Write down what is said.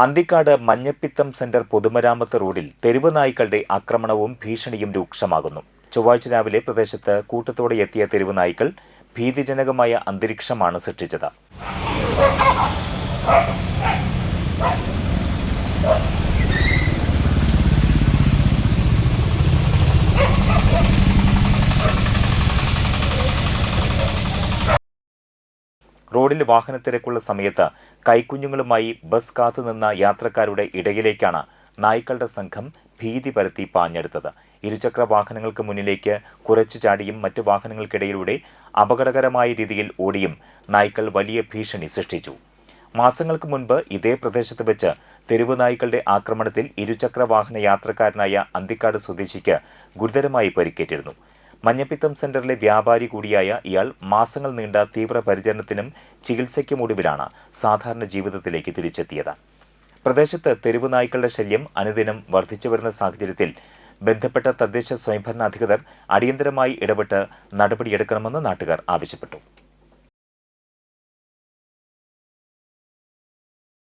അന്തിക്കാട് മഞ്ഞപ്പിത്തം സെന്റർ പൊതുമരാമത്ത് റോഡിൽ തെരുവ് നായ്ക്കളുടെ ആക്രമണവും ഭീഷണിയും രൂക്ഷമാകുന്നു. ചൊവ്വാഴ്ച രാവിലെ പ്രദേശത്ത് കൂട്ടത്തോടെ എത്തിയ തെരുവ് നായ്ക്കൾ ഭീതിജനകമായ അന്തരീക്ഷമാണ് സൃഷ്ടിച്ചത്. റോഡിൽ വാഹനത്തിരക്കുള്ള സമയത്ത് കൈക്കുഞ്ഞുങ്ങളുമായി ബസ് കാത്തുനിന്ന യാത്രക്കാരുടെ ഇടയിലേക്കാണ് നായ്ക്കളുടെ സംഘം ഭീതി പരത്തി പാഞ്ഞെടുത്തത്. ഇരുചക്ര വാഹനങ്ങൾക്ക് മുന്നിലേക്ക് കുരച്ചു ചാടിയും മറ്റു വാഹനങ്ങൾക്കിടയിലൂടെ അപകടകരമായ രീതിയിൽ ഓടിയും നായ്ക്കൾ വലിയ ഭീഷണി സൃഷ്ടിച്ചു. മാസങ്ങൾക്ക് മുൻപ് ഇതേ പ്രദേശത്ത് വെച്ച് തെരുവ് നായ്ക്കളുടെ ആക്രമണത്തിൽ ഇരുചക്ര വാഹന യാത്രക്കാരനായ അന്തിക്കാട് സ്വദേശിക്ക് ഗുരുതരമായി പരിക്കേറ്റിരുന്നു. മഞ്ഞപ്പിത്തം സെന്ററിലെ വ്യാപാരി കൂടിയായ ഇയാൾ മാസങ്ങൾ നീണ്ട തീവ്രപരിചരണത്തിനും ചികിത്സയ്ക്കും ഒടുവിലാണ് സാധാരണ ജീവിതത്തിലേക്ക് തിരിച്ചെത്തിയത്. പ്രദേശത്ത് തെരുവ് നായ്ക്കളുടെ ശല്യം അനുദിനം വർദ്ധിച്ചുവരുന്ന സാഹചര്യത്തിൽ ബന്ധപ്പെട്ട തദ്ദേശ സ്വയംഭരണ അധികൃതർ അടിയന്തരമായി ഇടപെട്ട് നടപടിയെടുക്കണമെന്ന് നാട്ടുകാർ ആവശ്യപ്പെട്ടു.